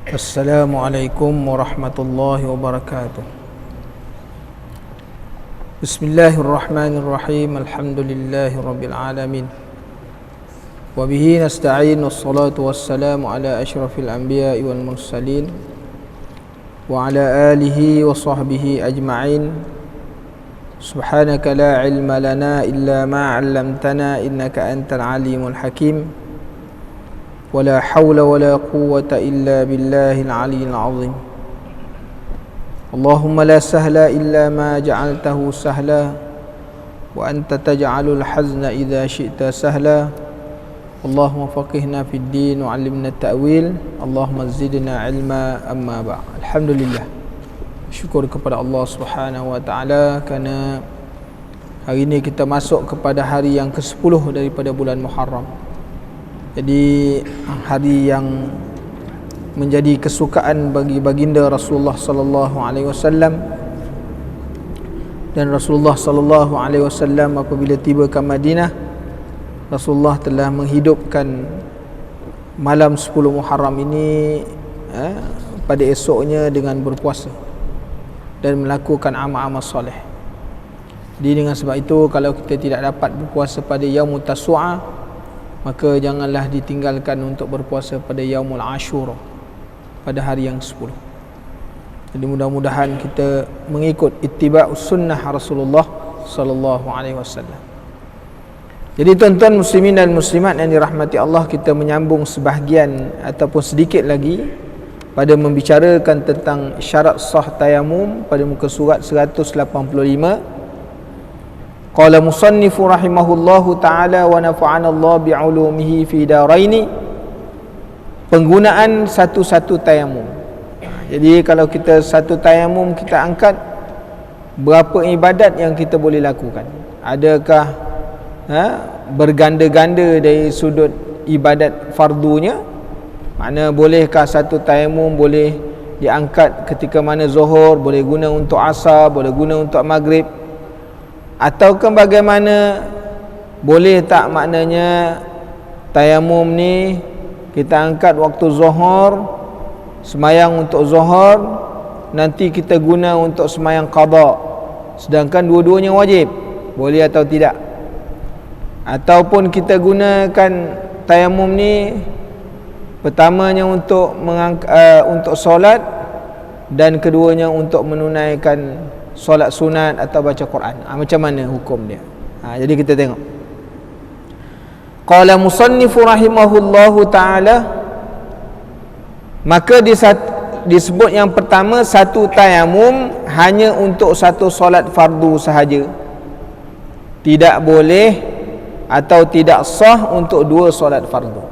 Assalamualaikum warahmatullahi wabarakatuh. Bismillahirrahmanirrahim. Alhamdulillahi rabbil alamin. Wa bihi nasta'in, wassalatu wassalamu ala asyrafil anbiya'i wal mursalin wa ala alihi wa sahbihi ajma'in. Subhanaka la ilma lana illa ma 'allamtana innaka antal alimul hakim. ولا حول ولا قوة إلا بالله العلي العظيم. اللهم لا سهل إلا ما جعلته سهلا وأنت تجعل الحزن إذا شئت سهلا. اللهم فقهنا في الدين وعلمنا التأويل. اللهم زدنا علما. أما بعد. Alhamdulillah, syukur kepada Allah Subhanahu wa taala kerana hari ini kita masuk kepada hari yang ke-10 daripada bulan Muharram. Jadi hari yang menjadi kesukaan bagi baginda Rasulullah sallallahu alaihi wasallam, dan Rasulullah sallallahu alaihi wasallam apabila tiba ke Madinah, Rasulullah telah menghidupkan malam 10 Muharram ini pada esoknya dengan berpuasa dan melakukan amal-amal soleh. Jadi dengan sebab itu, kalau kita tidak dapat berpuasa pada Yaumut Tasu'a, maka janganlah ditinggalkan untuk berpuasa pada Yaumul Ashura, pada hari yang 10. Jadi mudah-mudahan kita mengikut ittiba'us sunnah Rasulullah sallallahu alaihi wasallam. Jadi tuan-tuan muslimin dan muslimat yang dirahmati Allah, kita menyambung sebahagian ataupun sedikit lagi pada membicarakan tentang syarat sah tayamum pada muka surat 185. Qala musannifu rahimahullahu ta'ala wa nafa'ana Allah bi'ulumihi fi daraini. Penggunaan satu-satu tayamum. Jadi kalau kita satu tayamum kita angkat, berapa ibadat yang kita boleh lakukan? Adakah berganda-ganda dari sudut ibadat fardunya? Makna bolehkah satu tayamum boleh diangkat ketika mana zuhur, boleh guna untuk asar, boleh guna untuk maghrib? Ataukah bagaimana, boleh tak maknanya tayamum ni kita angkat waktu zuhur, semayang untuk zuhur, nanti kita guna untuk semayang qada, sedangkan dua-duanya wajib? Boleh atau tidak? Ataupun kita gunakan tayamum ni pertamanya untuk untuk solat, dan keduanya untuk menunaikan solat sunat atau baca Quran. Macam mana hukum dia? Jadi kita tengok. Qala musannifu rahimahullahu ta'ala, maka disebut yang pertama, satu tayamum hanya untuk satu solat fardu sahaja. Tidak boleh atau tidak sah untuk dua solat fardu.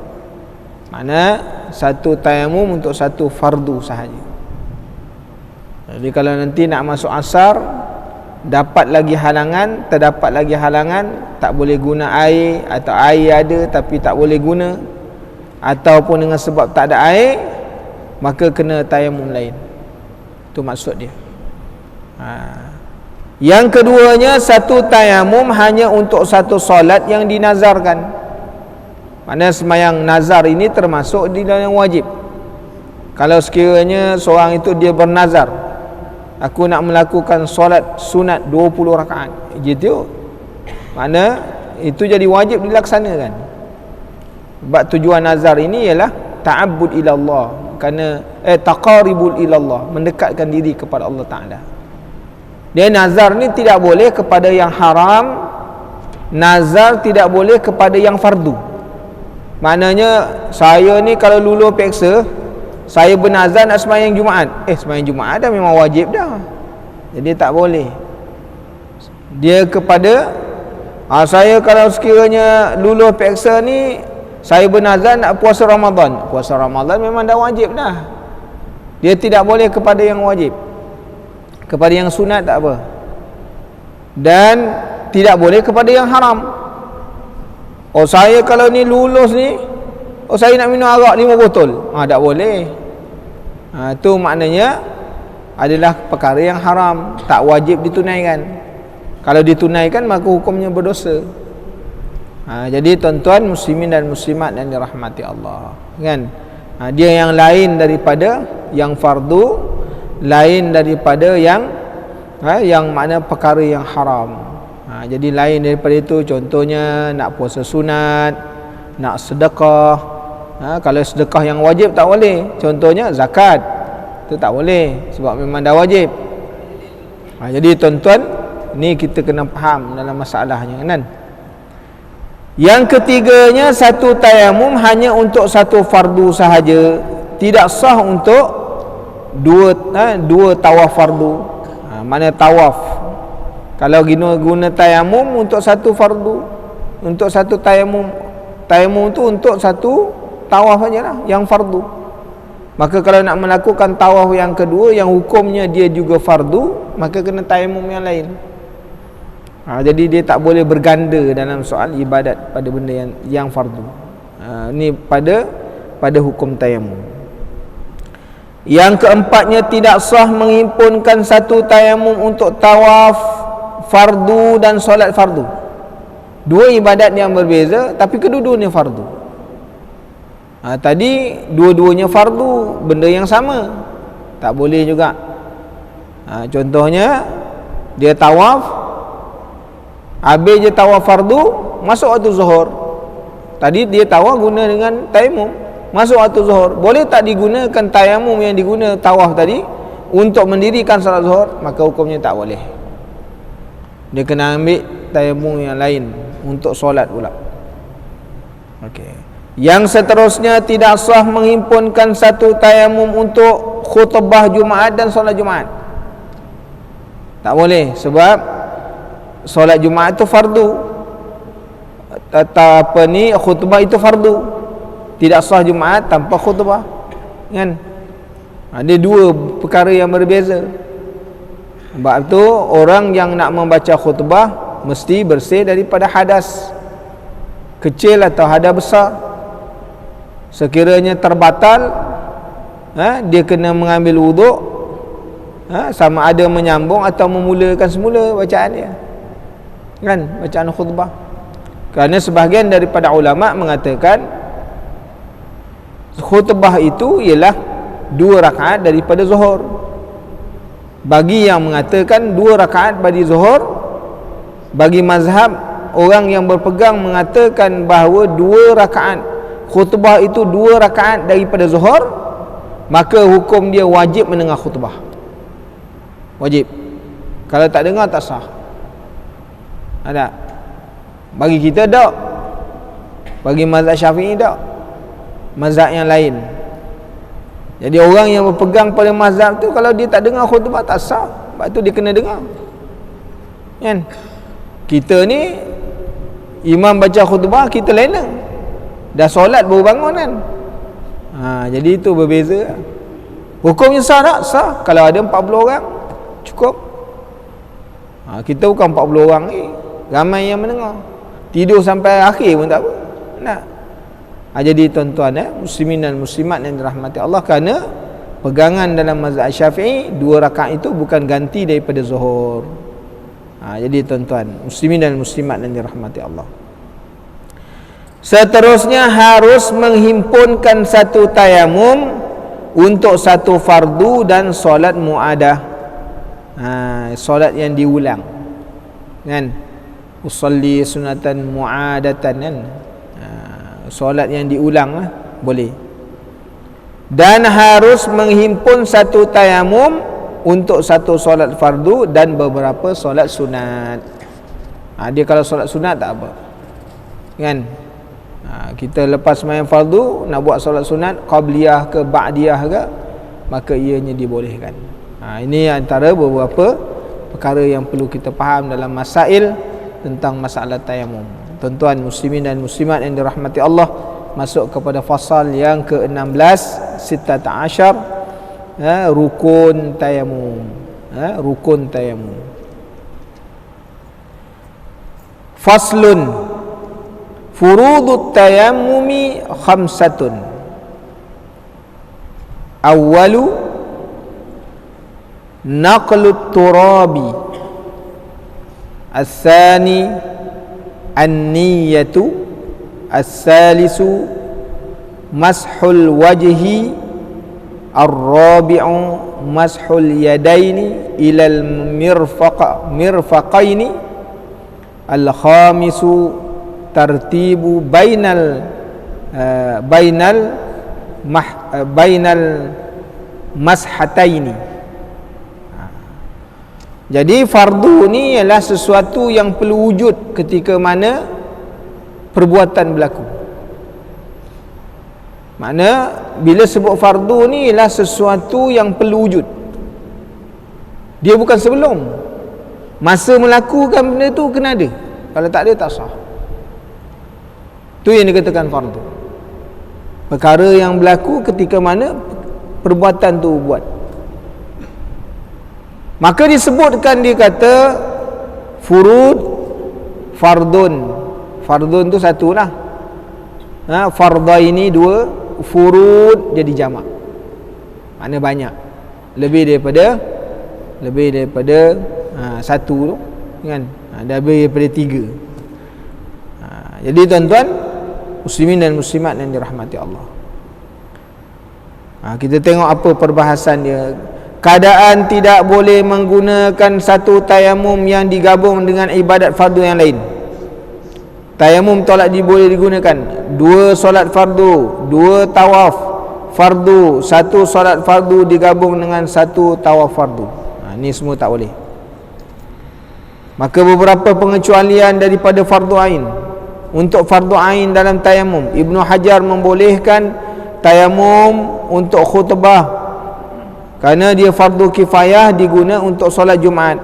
Mana satu tayamum untuk satu fardu sahaja. Jadi kalau nanti nak masuk asar, dapat lagi halangan, terdapat lagi halangan, tak boleh guna air, atau air ada tapi tak boleh guna, ataupun dengan sebab tak ada air, maka kena tayamum lain. Itu maksud dia. Yang keduanya, satu tayamum hanya untuk satu solat yang dinazarkan. Maknanya semayang nazar ini termasuk di dalam wajib. Kalau sekiranya seorang itu dia bernazar, aku nak melakukan solat sunat 20 rakaat, gitu, mana itu jadi wajib dilaksanakan. Sebab tujuan nazar ini ialah ta'abbud ila Allah, kerana taqaribul ila Allah, mendekatkan diri kepada Allah Ta'ala. Dia nazar ni tidak boleh kepada yang haram, nazar tidak boleh kepada yang fardu. Maknanya saya ni kalau lulu peksa, saya bernazar nak sembahyang Jumaat. Sembahyang Jumaat dah memang wajib dah. Jadi tak boleh. Dia kepada saya kalau sekiranya luluh peksa ni, saya bernazar nak puasa Ramadan. Puasa Ramadan memang dah wajib dah. Dia tidak boleh kepada yang wajib. Kepada yang sunat tak apa. Dan tidak boleh kepada yang haram. Saya kalau ni lulus ni, saya nak minum arak 5 botol. Tak boleh. Itu maknanya adalah perkara yang haram, tak wajib ditunaikan. Kalau ditunaikan maka hukumnya berdosa. Jadi tuan-tuan muslimin dan muslimat yang dirahmati Allah, kan? Dia yang lain daripada yang fardu, lain daripada yang mana perkara yang haram. Jadi lain daripada itu, contohnya nak puasa sunat, nak sedekah. Kalau sedekah yang wajib tak boleh. Contohnya zakat, itu tak boleh sebab memang dah wajib. Jadi tuan-tuan, ni kita kena faham dalam masalahnya kan. Yang ketiganya, satu tayamum hanya untuk satu fardu sahaja, tidak sah untuk dua tawaf fardu. Mana tawaf, kalau guna tayamum untuk satu fardu, untuk satu tayamum tu untuk satu tawaf sajalah yang fardu. Maka kalau nak melakukan tawaf yang kedua yang hukumnya dia juga fardu, maka kena tayamum yang lain. Jadi dia tak boleh berganda dalam soal ibadat pada benda yang fardu. Ni pada hukum tayamum. Yang keempatnya, tidak sah menghimpunkan satu tayamum untuk tawaf fardu dan solat fardu. Dua ibadat yang berbeza tapi kedua-duanya fardu. Tadi dua-duanya fardu, benda yang sama, tak boleh juga. Contohnya dia tawaf, habis je tawaf fardu, masuk waktu zuhur. Tadi dia tawaf guna dengan tayamum, masuk waktu zuhur. Boleh tak digunakan tayamum yang diguna tawaf tadi untuk mendirikan salat zuhur? Maka hukumnya tak boleh. Dia kena ambil tayamum yang lain untuk solat pula. Okey. Yang seterusnya, tidak sah menghimpunkan satu tayamum untuk khutbah Jumaat dan solat Jumaat. Tak boleh, sebab solat Jumaat itu fardu, khutbah itu fardu. Tidak sah Jumaat tanpa khutbah, kan? Ada dua perkara yang berbeza. Sebab itu orang yang nak membaca khutbah mesti bersih daripada hadas kecil atau hadas besar. Sekiranya terbatal, dia kena mengambil wuduk, sama ada menyambung atau memulakan semula bacaan dia, kan, bacaan khutbah. Kerana sebahagian daripada ulama mengatakan khutbah itu ialah 2 rakaat daripada zuhur. Bagi yang mengatakan 2 rakaat bagi zuhur, bagi mazhab orang yang berpegang mengatakan bahawa 2 rakaat khutbah itu 2 rakaat daripada zuhur, maka hukum dia wajib mendengar khutbah. Wajib. Kalau tak dengar tak sah. Ada? Bagi kita tak. Bagi mazhab Syafi'i tak. Mazhab yang lain. Jadi orang yang berpegang pada mazhab tu, kalau dia tak dengar khutbah tak sah. Sebab tu dia kena dengar. Kan? Kita ni imam baca khutbah, kita lena. Dah solat baru bangun kan. Jadi itu berbeza. Hukumnya sah tak? Sah. Kalau ada 40 orang cukup. Kita bukan 40 orang ni, ramai yang mendengar. Tidur sampai akhir pun tak apa. Nak. Jadi tuan-tuan, muslimin dan muslimat yang dirahmati Allah, kerana pegangan dalam mazhab Syafi'i 2 rakaat itu bukan ganti daripada zuhur. Jadi tuan-tuan, muslimin dan muslimat yang dirahmati Allah, seterusnya harus menghimpunkan satu tayamum untuk satu fardu dan solat mu'adah. Solat yang diulang, kan? Usalli sunatan mu'adatan, kan? Solat yang diulang boleh. Dan harus menghimpun satu tayamum untuk satu solat fardu dan beberapa solat sunat. Dia kalau solat sunat tak apa, kan? Kita lepas sembahyang fardu nak buat solat sunat qabliyah ke ba'diyah ke, maka ianya dibolehkan. Ini antara beberapa perkara yang perlu kita faham dalam masail tentang masalah tayamum. Tuan-tuan muslimin dan muslimat yang dirahmati Allah, masuk kepada fasal yang ke-16, 16, rukun tayamum. Rukun tayamum. Faslun, furudut tayammumi khamsatun. Awwalu naqlut turabi, as-sani an-niyatu, as-salisu mashul wajhi, ar-rabi'u mashul yadaini ilal mirfaqaini, al-khamisu tartibu bainal mashataini. Jadi fardu ni ialah sesuatu yang perlu wujud ketika mana perbuatan berlaku. Makna bila sebut fardu ni ialah sesuatu yang perlu wujud. Dia bukan sebelum. Masa melakukan benda tu kena ada. Kalau tak ada tak sah. Tu yang dikatakan fardu. Perkara yang berlaku ketika mana perbuatan tu buat. Maka disebutkan, dia kata furud, fardun. Fardun tu satu lah. Farda ini dua, furud jadi jamak. Makna banyak. Lebih daripada satu tu kan. Lebih daripada tiga. Jadi tuan-tuan muslimin dan muslimat yang dirahmati Allah, kita tengok apa perbahasan dia. Keadaan tidak boleh menggunakan satu tayamum yang digabung dengan ibadat fardu yang lain. Tayamum tolak boleh digunakan. 2 solat fardu, 2 tawaf fardu, 1 solat fardu digabung dengan 1 tawaf fardu. Ni semua tak boleh. Maka beberapa pengecualian daripada fardu ain. Untuk fardu ain dalam tayamum, Ibnu Hajar membolehkan tayamum untuk khutbah kerana dia fardu kifayah, diguna untuk solat Jumaat.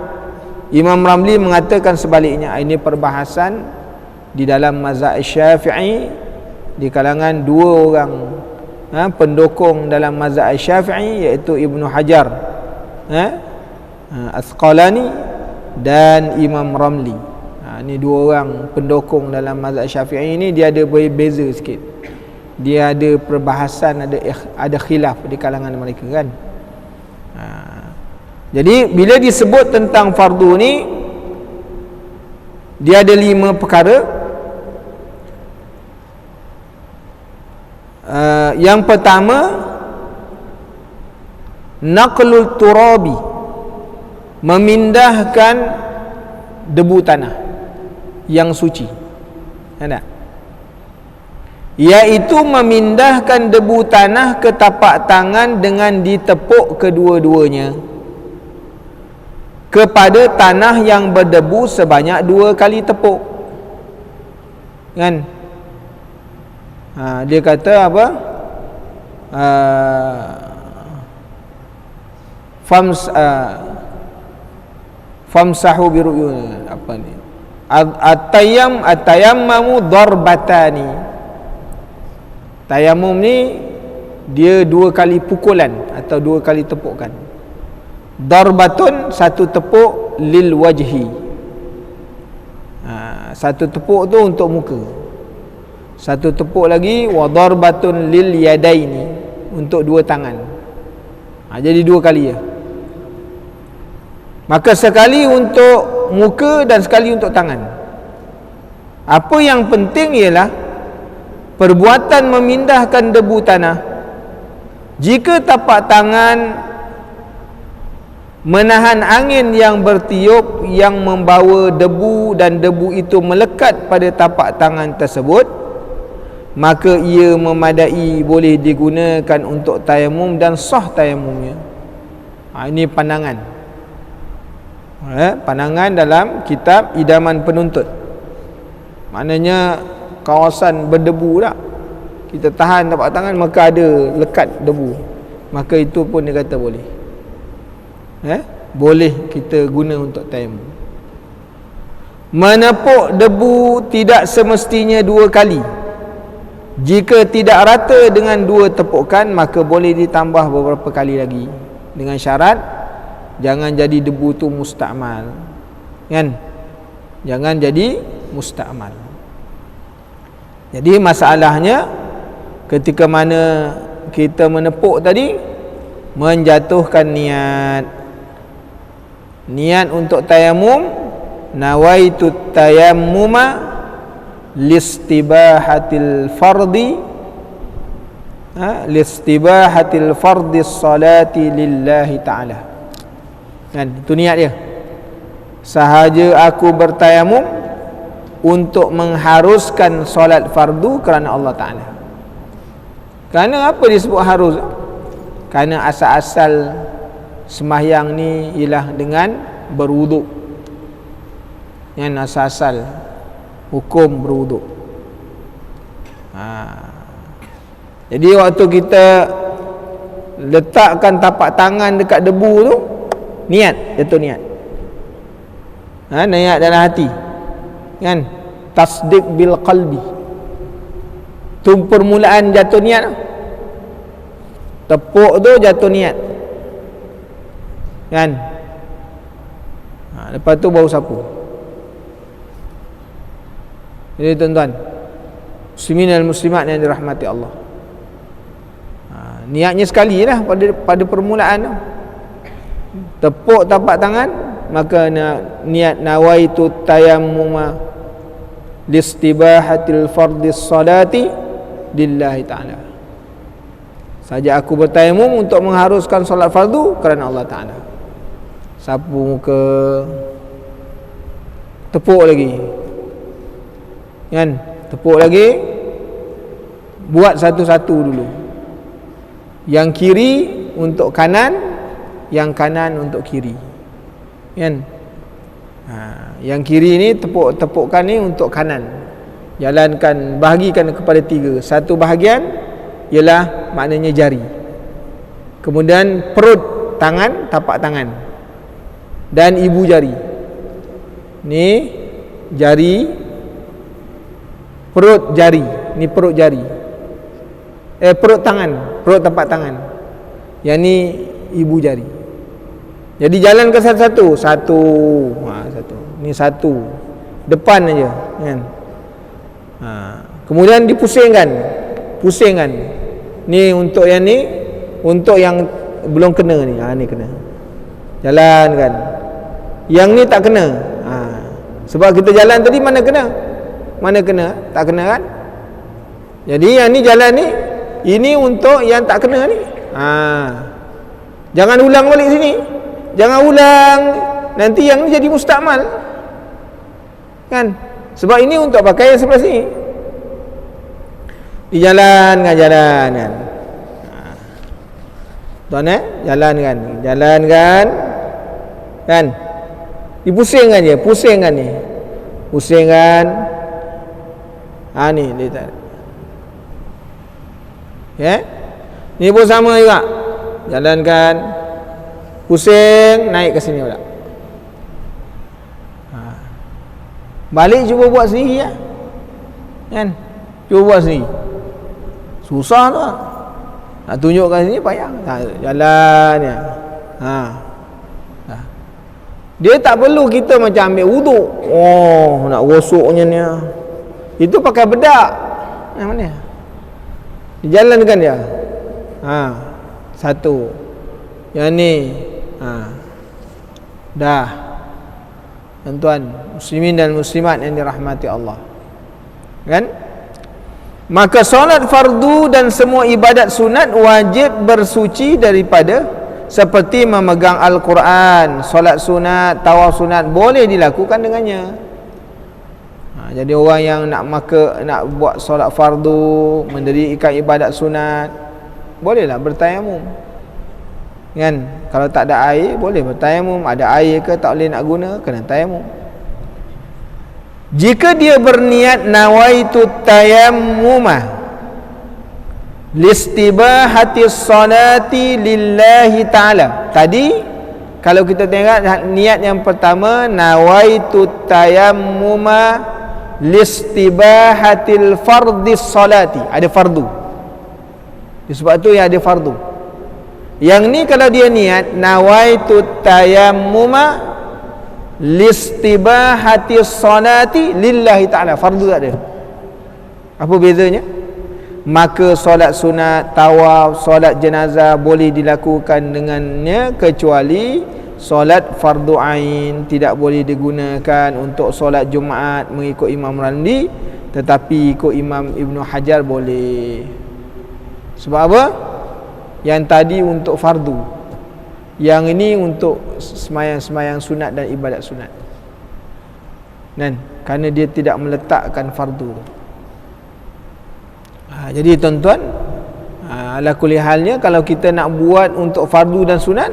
Imam Ramli mengatakan sebaliknya. Ini perbahasan di dalam mazhab Syafi'i di kalangan 2 orang pendukung dalam mazhab Syafi'i, iaitu Ibnu Hajar Asqalani dan Imam Ramli. Ini 2 orang pendukung dalam mazhab Syafi'i ini. Dia ada berbeza sikit. Dia ada perbahasan, ada khilaf di kalangan mereka kan. Jadi bila disebut tentang fardu ni, dia ada 5 perkara. Yang pertama, naqlul turabi, memindahkan debu tanah yang suci. Ada? Iaitu memindahkan debu tanah ke tapak tangan dengan ditepuk kedua-duanya kepada tanah yang berdebu sebanyak 2 kali tepuk. Kan? Dia kata apa? Famsahu biru'yun, apa ni? At-tayammamu darbatani. Tayamum ni dia 2 kali pukulan atau 2 kali tepukan. Darbatun, 1 tepuk, lil wajhi. 1 tepuk tu untuk muka. 1 tepuk lagi, wa darbatun lil yadaini, untuk 2 tangan. Jadi 2 kali ya. Maka sekali untuk muka dan sekali untuk tangan. Apa yang penting ialah perbuatan memindahkan debu tanah. Jika tapak tangan menahan angin yang bertiup yang membawa debu dan debu itu melekat pada tapak tangan tersebut, maka ia memadai, boleh digunakan untuk tayamum dan sah tayamumnya. Ini pandangan. Pandangan dalam kitab Idaman Penuntut. Maknanya kawasan berdebu tak, kita tahan tapak tangan, maka ada lekat debu, maka itu pun dia kata boleh. Boleh kita guna untuk tayamum. Menepuk debu tidak semestinya 2 kali. Jika tidak rata dengan 2 tepukan, maka boleh ditambah beberapa kali lagi, dengan syarat jangan jadi debu tu musta'mal. Kan? Jangan jadi musta'mal. Jadi masalahnya ketika mana kita menepuk tadi, menjatuhkan niat untuk tayamum, nawaitu tayammuma listibahatil fardi listibahatil fardis salati lillahi ta'ala. Kan itu niat dia. Sahaja aku bertayamum untuk mengharuskan solat fardu kerana Allah Ta'ala. Kerana apa disebut harus? Kerana asal-asal sembahyang ni ialah dengan berwuduk. Yang asal-asal hukum berwuduk. Jadi waktu kita letakkan tapak tangan dekat debu tu, niat, jatuh niat. Niat dalam hati. Kan? Tasdik bil qalbi. Tu permulaan jatuh niat. Tepuk tu jatuh niat. Kan? Lepas tu baru sapu. Jadi tuan-tuan, muslimin dan muslimat yang dirahmati Allah, niatnya sekali lah pada permulaan tu. Tepuk tapak tangan, maka niat nawaitu tayammuma listibahatil fardis salati lillahi ta'ala. Saja aku bertayamum untuk mengharuskan solat fardu kerana Allah Ta'ala. Sapu muka, tepuk lagi, kan? Tepuk lagi, buat satu-satu dulu. Yang kiri untuk kanan, yang kanan untuk kiri, kan? Yang kiri ni tepukkan ni untuk kanan. Jalankan, bahagikan kepada 3. Satu bahagian ialah maknanya jari. Kemudian perut tangan, tapak tangan, dan ibu jari. Ni jari, perut jari. Ni perut jari. Perut tangan, perut tapak tangan. Yang ni ibu jari. Jadi jalankan satu-satu. Satu. Ni satu. Depan aja, kan? Kemudian dipusingkan. Pusingkan. Ni untuk yang ni, untuk yang belum kena ni. Ni kena. Jalankan. Yang ni tak kena. Sebab kita jalan tadi mana kena? Mana kena? Tak kena, kan? Jadi yang ni jalan ni, ini untuk yang tak kena ni. Jangan ulang balik sini. Jangan ulang, nanti yang ni jadi mustakmal, kan? Sebab ini untuk pakai yang sebelah sini. Dijalankan, jalankan. Tuan jalankan, kan? Dipusingkan je, pusingkan ni. Pusingkan. Ni dia tak. Ya? Ni pun sama juga. Jalankan. Pusing, naik ke sini pula. Balik cuba buat sendiri ya. Kan? Cuba buat sendiri. Susah tu. Nak tunjukkan sini payah. Jalan ya. Dia tak perlu kita macam ambil wuduk. Nak gosoknya ni. Itu pakai bedak. Yang mana? Dijalankan dia. Satu. Yang ni. Dah. Tuan-tuan, muslimin dan muslimat yang dirahmati Allah, kan? Maka solat fardu dan semua ibadat sunat wajib bersuci daripada, seperti memegang Al-Quran. Solat sunat, tawaf sunat boleh dilakukan dengannya. Jadi orang yang nak buat solat fardu, mendirikan ibadat sunat, bolehlah bertayamum, kan? Kalau tak ada air boleh bertayamum. Ada air ke tak boleh nak guna, kena tayamum. Jika dia berniat nawaitu tayammuma listibahati salati lillahi ta'ala. Tadi kalau kita tengok niat yang pertama, nawaitu tayammuma listibahatil fardis salati, ada fardu. Sebab tu yang ada fardu. Yang ni kalau dia niat nawaitu tayammuma listibahati salati lillahi ta'ala, fardu tak ada. Apa bezanya? Maka solat sunat, tawaf, solat jenazah boleh dilakukan dengannya, kecuali solat fardu ain tidak boleh digunakan. Untuk solat Jumaat mengikut Imam Ramli, tetapi ikut Imam Ibn Hajar boleh. Sebab apa? Yang tadi untuk fardu, yang ini untuk semayang-semayang sunat dan ibadat sunat. Dan kerana dia tidak meletakkan fardu. Jadi tuan-tuan, ala kulli halnya, kalau kita nak buat untuk fardu dan sunat,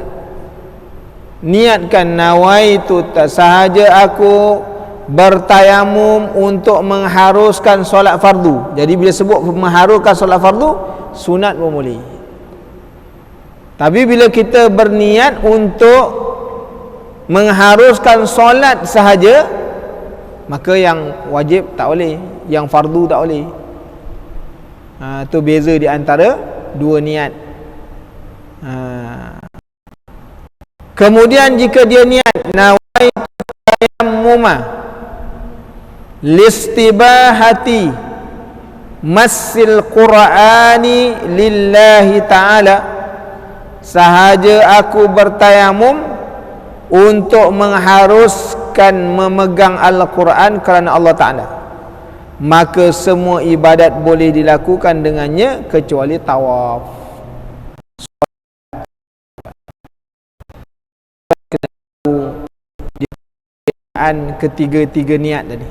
niatkan nawaitu, sahaja aku bertayamum untuk mengharuskan solat fardu. Jadi bila sebut mengharuskan solat fardu, sunat pun boleh. Tapi bila kita berniat untuk mengharuskan solat sahaja, maka yang wajib tak boleh, yang fardu tak boleh. Tu beza di antara dua niat. Kemudian jika dia niat nawaitu tayammuma listibahati massil qur'ani lillahi ta'ala, sahaja aku bertayamum untuk mengharuskan memegang Al-Quran kerana Allah Ta'ala, maka semua ibadat boleh dilakukan dengannya kecuali tawaf. Ketiga-tiga niat tadi,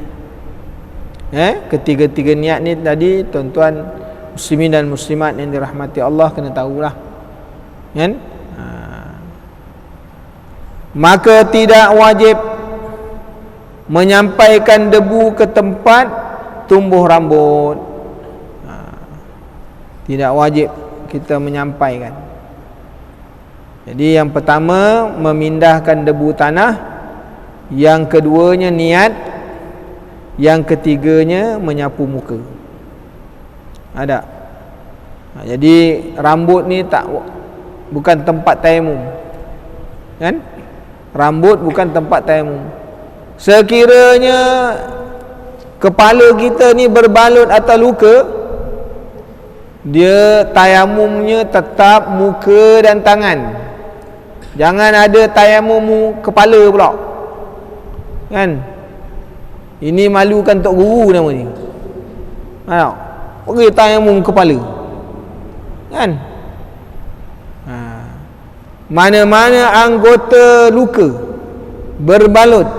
ketiga-tiga niat ni tadi, tuan-tuan muslimin dan muslimat yang dirahmati Allah kena tahulah, kan? Maka tidak wajib menyampaikan debu ke tempat tumbuh rambut. Tidak wajib kita menyampaikan. Jadi yang pertama memindahkan debu tanah, yang keduanya niat, yang ketiganya menyapu muka. Ada. Jadi rambut ni bukan tempat tayamum, kan? Rambut bukan tempat tayamum. Sekiranya kepala kita ni berbalut atau luka, dia tayamumnya tetap muka dan tangan. Jangan ada tayamum kepala pula, kan? Ini malukan tok guru namanya. Tahu? Pergi tayamum kepala, kan? Mana-mana anggota luka berbalut,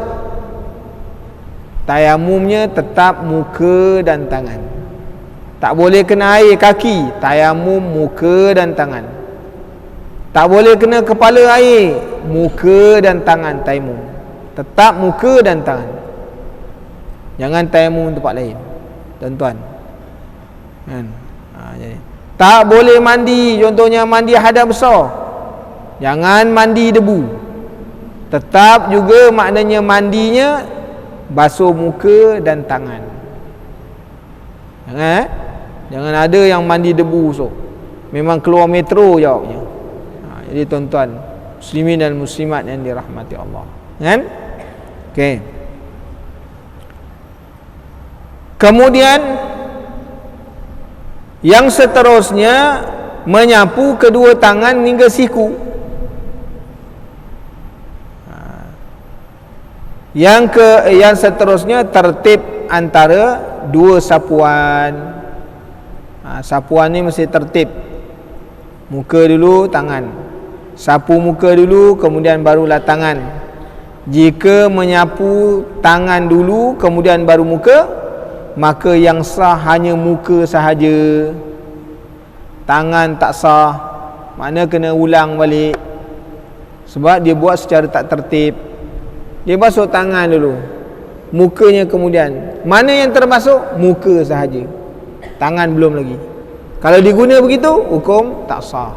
tayamumnya tetap muka dan tangan. Tak boleh kena air kaki, tayamum muka dan tangan. Tak boleh kena kepala air, muka dan tangan tayamum. Tetap muka dan tangan. Jangan tayamum tempat lain, tuan-tuan, kan? Jadi tak boleh mandi, contohnya mandi hadas besar, jangan mandi debu. Tetap juga maknanya mandinya basuh muka dan tangan. Jangan ada yang mandi debu so. Memang keluar metro jawabnya. Jadi tuan-tuan muslimin dan muslimat yang dirahmati Allah, kan? Okey. Kemudian yang seterusnya menyapu kedua tangan hingga siku. Yang seterusnya tertib antara dua sapuan. Sapuan ni mesti tertib. Muka dulu, tangan. Sapu muka dulu, kemudian barulah tangan. Jika menyapu tangan dulu kemudian baru muka, maka yang sah hanya muka sahaja. Tangan tak sah, makna kena ulang balik. Sebab dia buat secara tak tertib. Dia basuh tangan dulu, mukanya kemudian. Mana yang termasuk? Muka sahaja, tangan belum lagi. Kalau diguna begitu, hukum tak sah.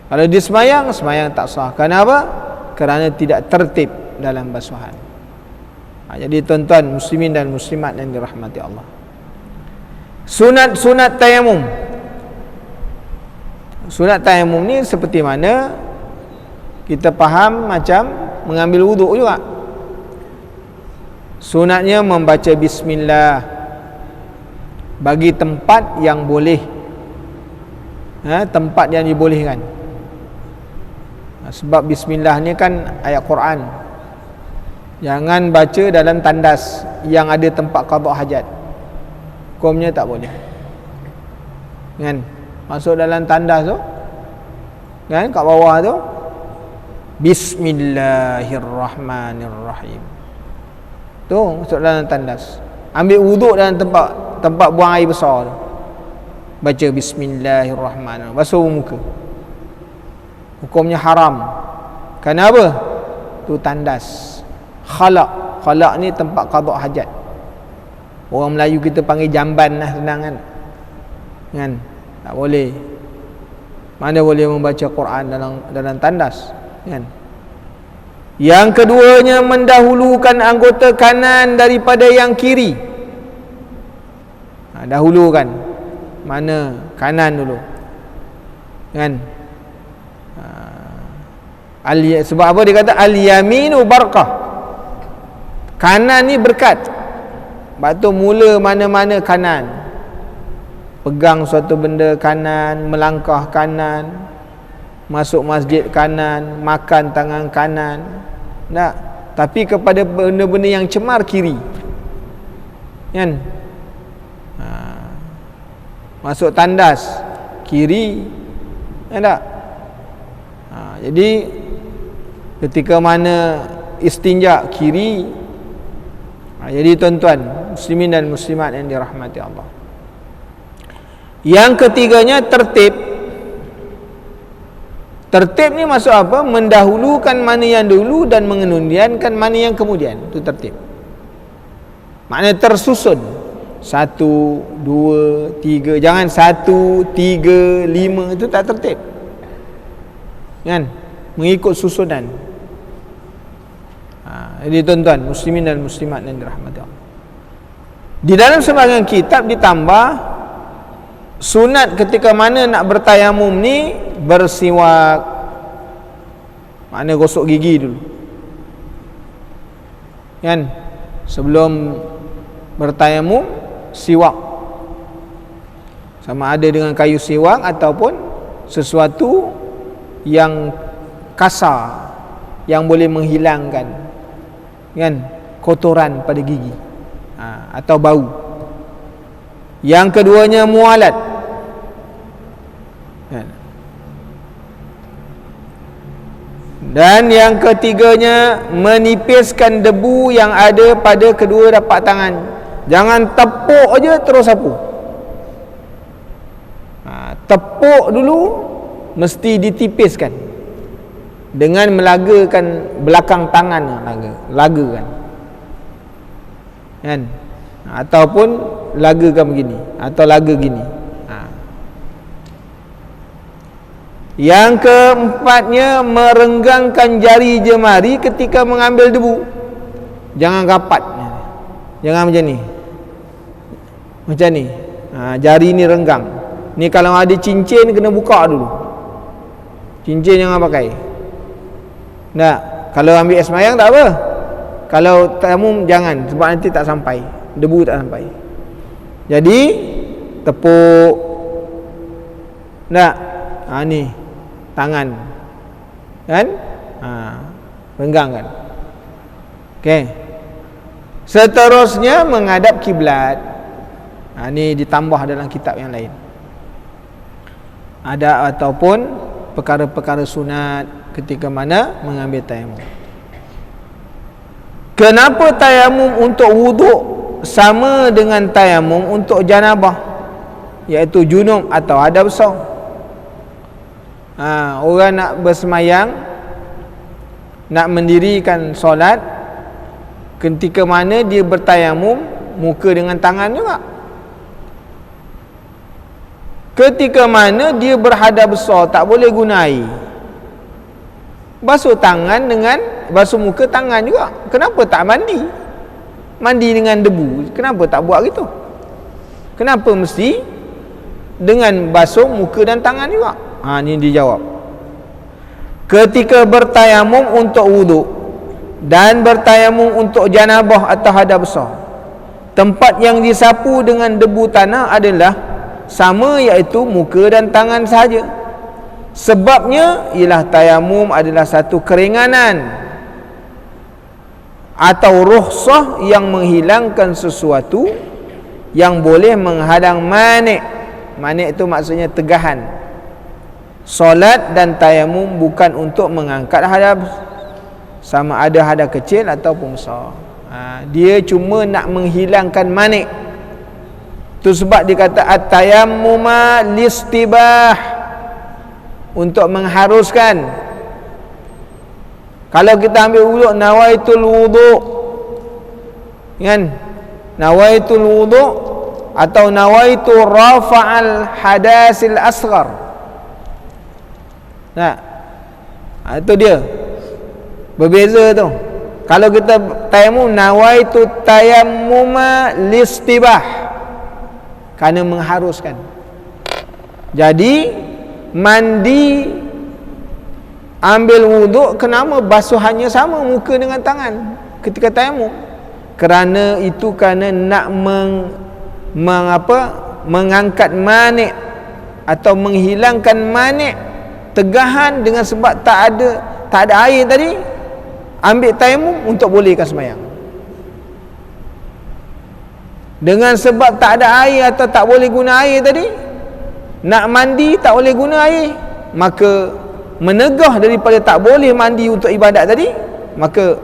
Kalau dia semayang, semayang tak sah. Kenapa? Kerana tidak tertib dalam basuhan. Jadi tuan-tuan muslimin dan muslimat yang dirahmati Allah, sunat-sunat tayamum. Sunat tayamum ni seperti mana kita faham macam mengambil wuduk juga. Sunatnya membaca bismillah bagi tempat yang boleh, tempat yang dibolehkan. Sebab bismillah ni kan ayat Quran. Jangan baca dalam tandas yang ada tempat qada hajat, hukumnya tak boleh, kan? masuk dalam tandas tu kan, kat bawah tu Bismillahirrahmanirrahim tu masuk dalam tandas. Ambil wuduk dalam tempat buang air besar tu, baca Bismillahirrahmanirrahim, basuh muka. Hukumnya haram. Kenapa? Tu tandas. Khalaq ni tempat qada hajat. Orang Melayu kita panggil jamban lah, senang kan? Tak boleh. Mana boleh membaca Quran dalam tandas, kan? Yang keduanya, mendahulukan anggota kanan daripada yang kiri. Dahulukan mana? Kanan dulu, kan? Sebab apa dia kata al-yaminu barakah? Kanan ni berkat. Sebab tu mula mana-mana kanan. Pegang suatu benda kanan, melangkah kanan, masuk masjid kanan, makan tangan kanan. Tak. Tapi kepada benda-benda yang cemar kiri, kan? Masuk tandas kiri, tak? Jadi ketika mana istinja kiri. Jadi tuan-tuan muslimin dan muslimat yang dirahmati Allah, yang ketiganya tertib. Tertib ni maksud apa? Mendahulukan mana yang dulu dan mengemudiankan mana yang kemudian. Itu tertib. Maknanya tersusun. 1, 2, 3. Jangan 1, 3, 5. Itu tak tertib, kan? Mengikut susunan. Jadi tuan-tuan muslimin dan muslimat yang dirahmati Allah, di dalam sebahagian kitab ditambah sunat ketika mana nak bertayamum ni bersiwak. Makna gosok gigi dulu, kan? Sebelum bertayamum siwak, sama ada dengan kayu siwak ataupun sesuatu yang kasar yang boleh menghilangkan, kan, kotoran pada gigi atau bau. Yang keduanya mualat, kan? Dan yang ketiganya menipiskan debu yang ada pada kedua tapak tangan. Jangan tepuk aja terus sapu. Tepuk dulu, mesti ditipiskan dengan melagakan belakang tangan, lagakan, kan? Ataupun lagakan begini atau laga gini. Yang keempatnya merenggangkan jari jemari ketika mengambil debu. Jangan rapat, jangan macam ni, macam ni. Jari ni renggang. Ni kalau ada cincin kena buka dulu. Cincin jangan pakai. Tak. Kalau ambil air semayang tak apa. Kalau tayamum jangan, sebab nanti tak sampai, debu tak sampai. Jadi tepuk. Tak. Ni tangan, kan? Renggangkan. Okey. Seterusnya menghadap kiblat. Ni ditambah dalam kitab yang lain. Ada ataupun perkara-perkara sunat ketika mana mengambil tayamum. Kenapa tayamum untuk wuduk sama dengan tayamum untuk janabah, iaitu junub atau hadas besar? Orang nak bersemayang, nak mendirikan solat, ketika mana dia bertayamum, muka dengan tangan juga. Ketika mana dia berhadas besar, tak boleh guna air, basuh tangan dengan basuh muka tangan juga. Kenapa tak mandi? Mandi dengan debu, kenapa tak buat gitu? Kenapa mesti dengan basuh muka dan tangan juga? Ini dijawab. Ketika bertayamum untuk wuduk dan bertayamum untuk janabah atau hadas besar, tempat yang disapu dengan debu tanah adalah sama, iaitu muka dan tangan sahaja. Sebabnya ialah tayamum adalah satu keringanan atau rukhsah yang menghilangkan sesuatu yang boleh menghadang mani', Manik itu maksudnya tegahan. Solat dan tayamum bukan untuk mengangkat hadas, sama ada hadas kecil ataupun besar. Dia cuma nak menghilangkan manik. Itu sebab dia kata at-tayammuma listibah, untuk mengharuskan. Kalau kita ambil wuduk, nawaitul wuduk, kan? Nawaitul wuduk atau nawaitu rafa'al hadasil asghar. Nah, itu dia. Berbeza tu. Kalau kita tayamum, nawaitu tayammuma listibah, kerana mengharuskan. Jadi mandi, ambil wuduk, kenapa basuhannya sama muka dengan tangan ketika tayamum? Kerana itu kerana nak mengangkat manik atau menghilangkan manik, tegahan, dengan sebab tak ada air tadi. Ambil tayamum untuk bolehkan sembahyang. Dengan sebab tak ada air atau tak boleh guna air tadi, nak mandi tak boleh guna air, maka menegah daripada tak boleh mandi untuk ibadat tadi, maka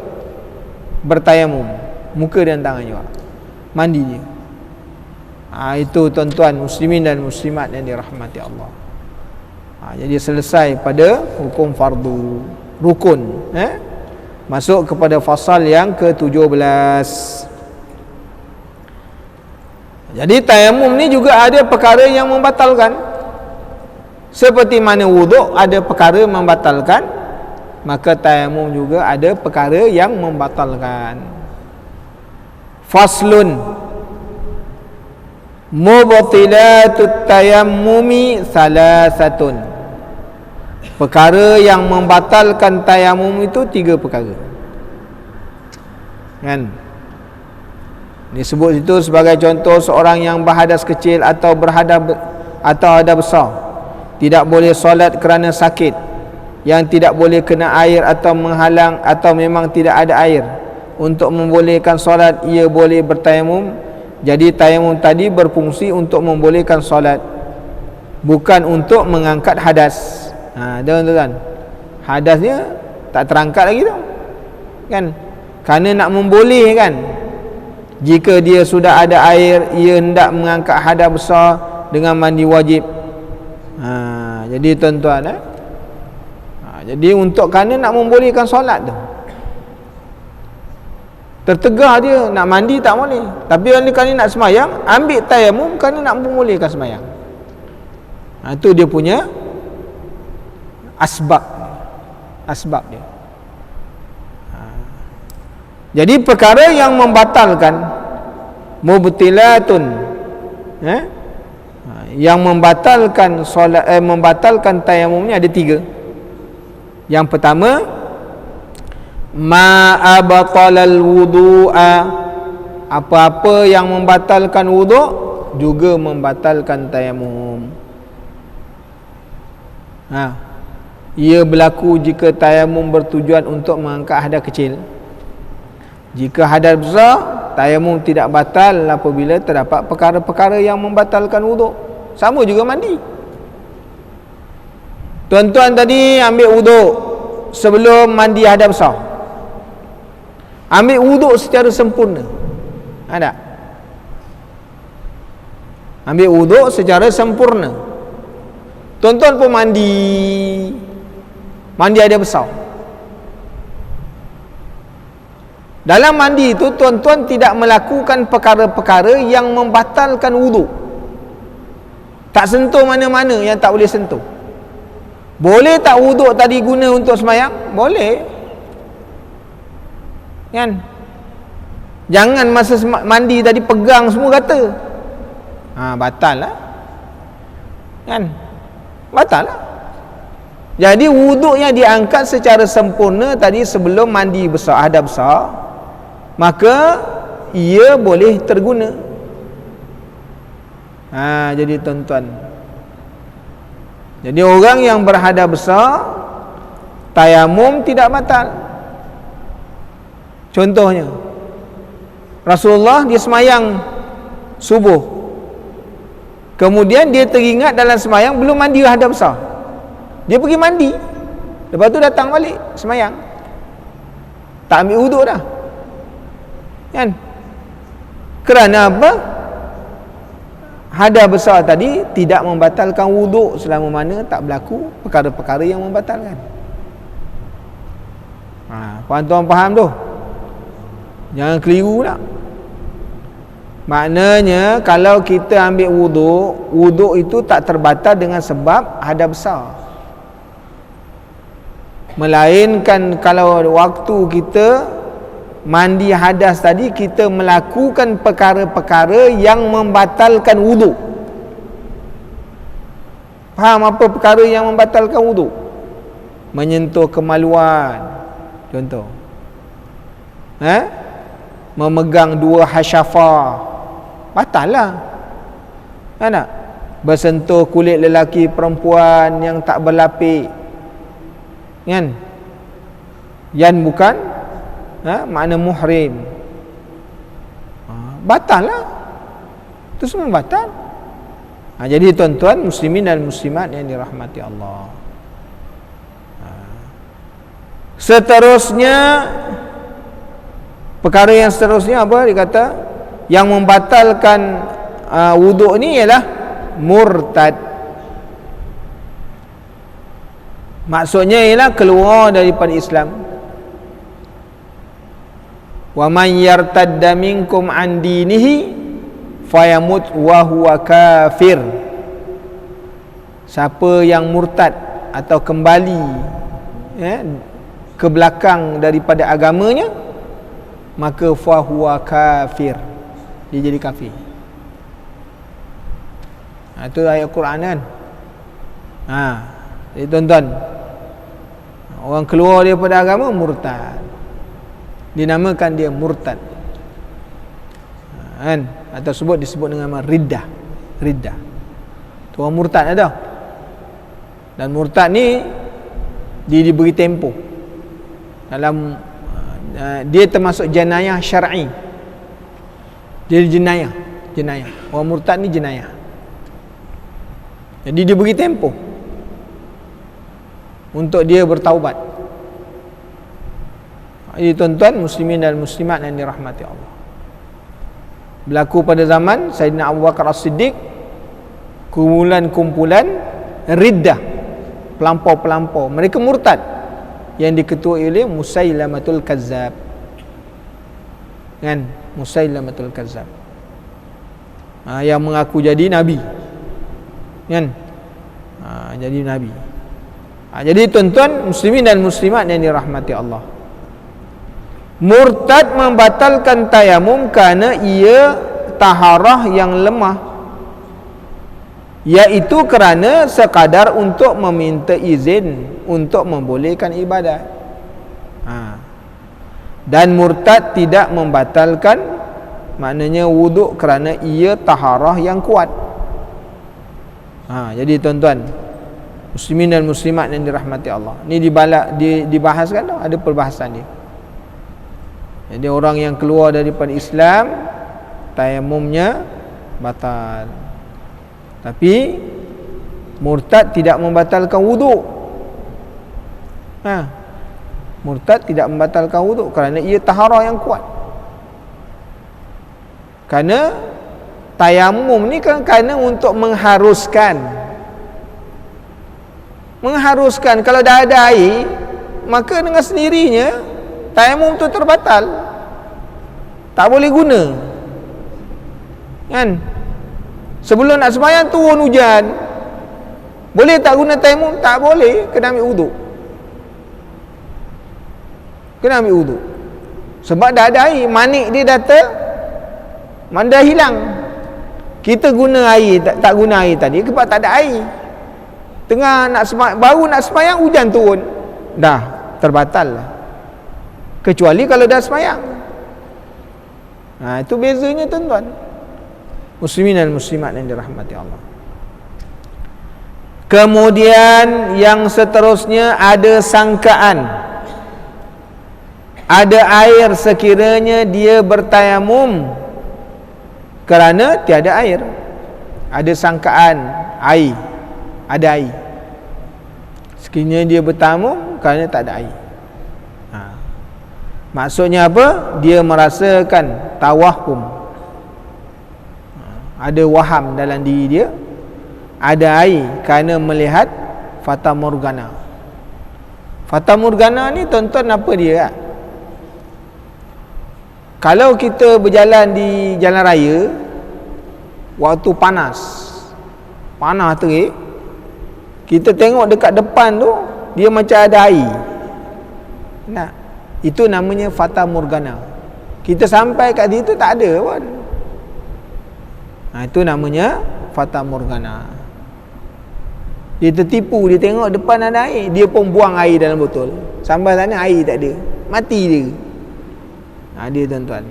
bertayamum, muka dan tangan juga, mandi dia. Itu tuan-tuan muslimin dan muslimat yang dirahmati Allah. Jadi selesai pada hukum fardu rukun. Masuk kepada fasal yang ke-17. Jadi tayamum ni juga ada perkara yang membatalkan. Seperti mana wuduk ada perkara membatalkan, maka tayamum juga ada perkara yang membatalkan. Faslun mubtilatut tayammumi salasatun. Perkara yang membatalkan tayamum itu 3 perkara. Kan? Disebut itu sebagai contoh, seorang yang berhadas kecil atau hadas besar tidak boleh solat kerana sakit, yang tidak boleh kena air atau menghalang, atau memang tidak ada air untuk membolehkan solat, ia boleh bertayamum. Jadi tayamum tadi berfungsi untuk membolehkan solat, bukan untuk mengangkat hadas. Tuan-tuan, hadasnya tak terangkat lagi tu, kan? Kerana nak membolehkan, jika dia sudah ada air, ia hendak mengangkat hadas besar dengan mandi wajib. Jadi tuan-tuan, jadi untuk kerana nak membolehkan solat tu, tertegah dia nak mandi tak boleh, tapi kerana nak semayang, ambil tayamum kerana nak membolehkan semayang. Itu dia punya asbab dia. Jadi perkara yang membatalkan, mubtilatun, yang membatalkan solat, membatalkan tayamumnya ada 3. Yang pertama, ma abtalal wudu'a, apa-apa yang membatalkan wuduk juga membatalkan tayamum. Ia berlaku jika tayamum bertujuan untuk mengangkat hadas kecil. Jika hadas besar, tayamum tidak batal apabila terdapat perkara-perkara yang membatalkan wuduk. Sama juga mandi. Tuan-tuan tadi ambil wuduk sebelum mandi hadas besar, ambil wuduk secara sempurna, ada? Ambil wuduk secara sempurna. Tuan-tuan pun mandi hadas besar. Dalam mandi itu tuan-tuan tidak melakukan perkara-perkara yang membatalkan wuduk. Tak sentuh mana-mana yang tak boleh sentuh. Boleh tak wuduk tadi guna untuk sembahyang? Boleh, kan? Jangan masa mandi tadi pegang semua kata, batal lah, kan? Batal lah. Jadi wuduknya diangkat secara sempurna tadi sebelum mandi besar, hadas besar, maka ia boleh terguna. Jadi tuan-tuan, jadi orang yang berhadas besar, tayamum tidak batal. Contohnya, Rasulullah dia semayang subuh, Kemudian dia teringat dalam sembahyang belum mandi hadas besar. Dia pergi mandi. Lepas tu datang balik sembahyang. Tak ambil wuduk dah. Kan? Kerana apa? Hadas besar tadi tidak membatalkan wuduk selama mana tak berlaku perkara-perkara yang membatalkan. Tuan-tuan faham tu? Jangan keliru pula. Maknanya kalau kita ambil wuduk, wuduk itu tak terbatal dengan sebab hadas besar. Melainkan kalau waktu kita mandi hadas tadi, kita melakukan perkara-perkara yang membatalkan wuduk. Faham apa perkara yang membatalkan wuduk? Menyentuh kemaluan, contoh. Memegang dua hasyafah, batal lah. Kan tak? Bersentuh kulit lelaki perempuan yang tak berlapik, kan? Yang bukan makna muhrim, batal lah. Itu semua batal. Jadi tuan-tuan muslimin dan muslimat yang dirahmati Allah, seterusnya perkara yang seterusnya apa dia kata? Yang membatalkan wuduk ni ialah murtad. Maksudnya ialah keluar daripada Islam. Wa man yartadda minkum an dinihi fayamut wa huwa kafir. Siapa yang murtad atau kembali ke belakang daripada agamanya, maka fa huwa kafir, dia jadi kafir. Itu ayat Quran kan. Jadi tuan-tuan, orang keluar daripada agama murtad, dinamakan dia murtad, kan? Atau disebut dengan nama riddah. Tu orang murtad ada. Dan murtad ni dia diberi tempoh dalam dia termasuk jenayah syar'i. Dia jenayah. Orang murtad ni jenayah. Jadi dia beri tempoh untuk dia bertaubat. Jadi tuan-tuan muslimin dan muslimat yang dirahmati Allah, berlaku pada zaman Sayyidina Abu Bakar As-Siddiq kumpulan riddah, pelampau-pelampau, mereka murtad yang diketuai oleh Musailamatul Kazzab, kan? Musailamatul Kazzab, yang mengaku jadi nabi, kan? Jadi nabi. Jadi tuan-tuan muslimin dan muslimat yang dirahmati Allah, murtad membatalkan tayamum kerana ia taharah yang lemah, iaitu kerana sekadar untuk meminta izin untuk membolehkan ibadat. Dan murtad tidak membatalkan, maknanya wuduk, kerana ia taharah yang kuat. Jadi tuan-tuan muslimin dan muslimat yang dirahmati Allah, ni dibahaskan tau, ada perbahasan dia. Jadi orang yang keluar daripada Islam, tayamumnya batal. Tapi murtad tidak membatalkan wuduk. Murtad tidak membatalkan wuduk kerana ia taharah yang kuat. Kerana tayamum ni kan kerana untuk mengharuskan. Kalau dah ada air, maka dengan sendirinya tayamum tu terbatal, tak boleh guna, kan? Sebelum nak sembahyang turun hujan, boleh tak guna tayamum? Tak boleh, kena ambil wuduk. Sebab dah ada air, manik dia dah hilang. Kita guna air, tak guna air tadi sebab tak ada air. Tengah nak baru nak sembahyang, hujan turun, dah terbatal lah. Kecuali kalau dah sembahyang. Itu bezanya tuan-tuan muslimin dan muslimat yang dirahmati Allah. Kemudian yang seterusnya ada sangkaan, ada air sekiranya dia bertayamum kerana tiada air. ada sangkaan air, ada air. Sekiranya dia bertayamum kerana tak ada air. Maksudnya apa? Dia merasakan tawahum. Ada waham dalam diri dia, ada air kerana melihat fata morgana. Fata morgana ni tuan-tuan apa dia tak? Kalau kita berjalan di jalan raya waktu panas terik, kita tengok dekat depan tu dia macam ada air. Nah, itu namanya fata morgana. Kita sampai kat situ tak ada pun. Itu namanya fata morgana. Dia tertipu, dia tengok depan ada air, dia pun buang air dalam botol. Sampai sana air tak ada, mati dia. Dia tuan-tuan,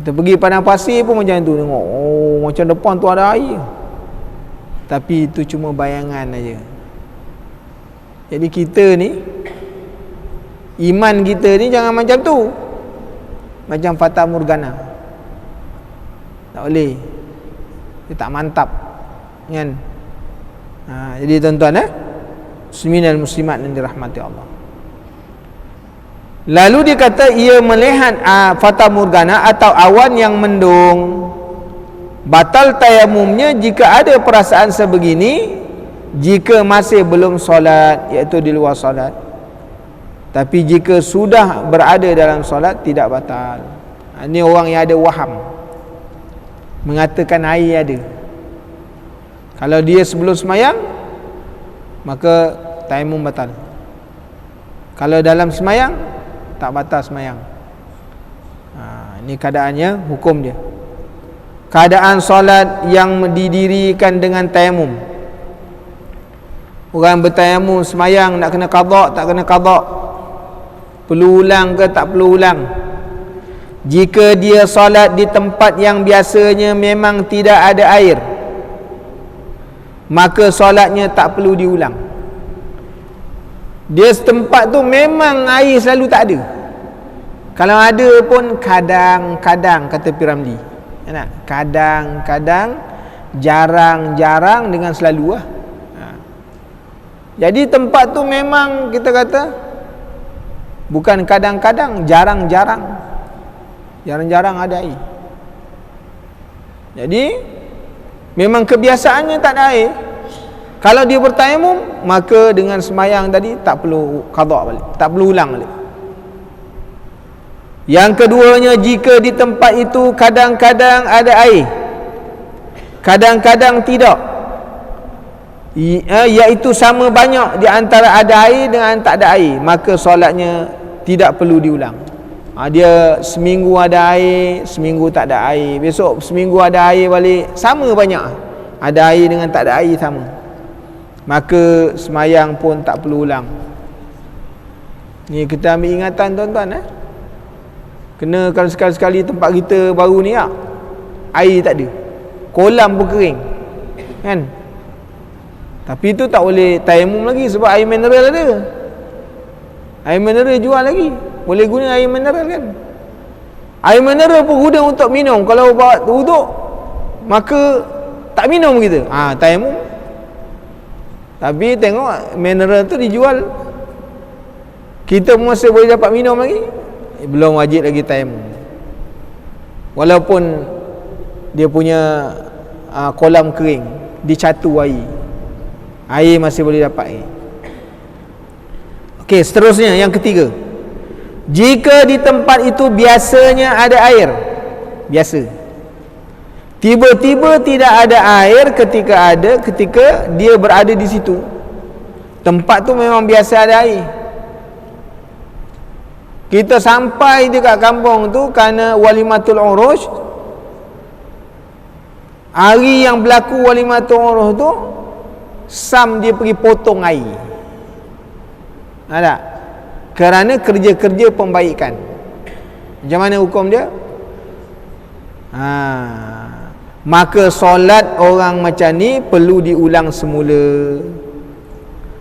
kita pergi padang pasir pun macam tu, tengok macam depan tu ada air, tapi itu cuma bayangan aja. Jadi kita ni, iman kita ni jangan macam tu, macam fata morgana. Tak boleh, dia tak mantap kan. Jadi tuan-tuan, muslimin dan muslimat yang dirahmati Allah, lalu dia kata ia melihat fata morgana atau awan yang mendung. Batal tayamumnya jika ada perasaan sebegini, jika masih belum solat, iaitu di luar solat. Tapi jika sudah berada dalam solat, tidak batal. Ini orang yang ada waham, mengatakan air ada. Kalau dia sebelum semayang, maka tayamum batal. Kalau dalam semayang, tak batal semayang. Ini keadaannya, hukum dia. Keadaan solat yang didirikan dengan tayamum. Orang bertayamum semayang nak kena qada, tak kena qada, perlu ulang ke tak perlu ulang. Jika dia solat di tempat yang biasanya memang tidak ada air, maka solatnya tak perlu diulang. Dia setempat tu memang air selalu tak ada. Kalau ada pun kadang-kadang, kata Piramli, kadang-kadang, jarang-jarang dengan selalu lah. Jadi tempat tu memang kita kata bukan kadang-kadang, jarang-jarang, jarang-jarang ada air. Jadi memang kebiasaannya tak ada air. Kalau dia bertayamum, maka dengan semayang tadi tak perlu qada balik, tak perlu ulang balik. Yang keduanya, jika di tempat itu kadang-kadang ada air, kadang-kadang tidak, iaitu sama banyak di antara ada air dengan tak ada air, maka solatnya tidak perlu diulang. Dia seminggu ada air, seminggu tak ada air, besok seminggu ada air balik, sama banyak, ada air dengan tak ada air sama, maka semayang pun tak perlu ulang. Ni kita ambil ingatan tuan-tuan, kena kalau sekali-sekali tempat kita baru ni air tak ada, kolam pun kering kan. Tapi itu tak boleh tayamum lagi sebab air mineral ada. Air mineral jual lagi, boleh guna air mineral kan. Air mineral pun guna untuk minum. Kalau buat wuduk, maka tak minum kita, tayamum. Tapi tengok mineral tu dijual, kita masih boleh dapat minum lagi, belum wajib lagi tayamum. Walaupun dia punya kolam kering, dicatu air masih boleh dapat air. Okey, seterusnya yang ketiga, jika di tempat itu biasanya ada air, biasa, tiba-tiba tidak ada air ketika dia berada di situ. Tempat tu memang biasa ada air. Kita sampai dekat kampung tu kerana walimatul urush, hari yang berlaku walimatul urush tu, Sam dia pergi potong air. Ada? Kerana kerja-kerja pembaikan. Macam mana hukum dia? Maka solat orang macam ni perlu diulang semula,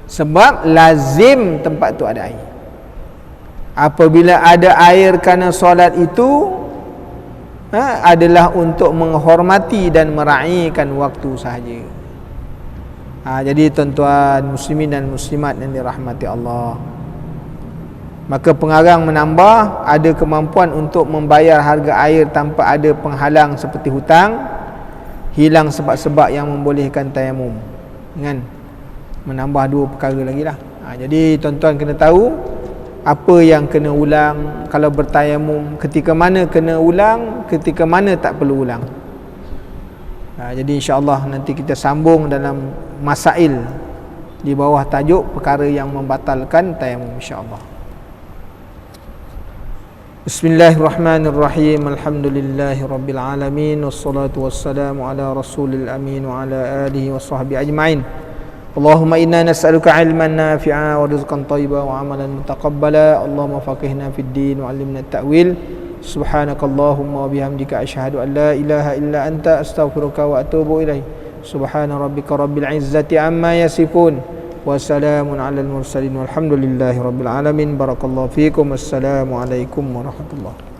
sebab lazim tempat tu ada air. Apabila ada air kerana solat itu, adalah untuk menghormati dan meraihkan waktu sahaja. Jadi tuan-tuan muslimin dan muslimat yang dirahmati Allah, maka pengarang menambah ada kemampuan untuk membayar harga air tanpa ada penghalang seperti hutang, hilang sebab-sebab yang membolehkan tayamum, kan? Menambah dua perkara lagi lah. Jadi tuan-tuan kena tahu apa yang kena ulang kalau bertayamum, ketika mana kena ulang, ketika mana tak perlu ulang. Jadi insya-Allah nanti kita sambung dalam masail di bawah tajuk perkara yang membatalkan tayamum, insya-Allah. Bismillahirrahmanirrahim. Alhamdulillahirabbil alamin wassalatu wassalamu ala rasulil amin wa ala alihi washabbihi ajmain. Allahumma inna nas'aluka ilman nafi'a wa rizqan thayyiban wa amalan mutaqabbala. Allahumma faqihna fid din wa 'allimna at-ta'wil. Subhanakallahumma wa bihamdika asyhadu an la ilaha illa anta astaghfiruka wa atubu ilaik. Subhana rabbika rabbil izzati amma yasifun wa salamun 'alal mursalin walhamdulillahi rabbil alamin. Barakallahu fikum. Assalamu alaikum warahmatullahi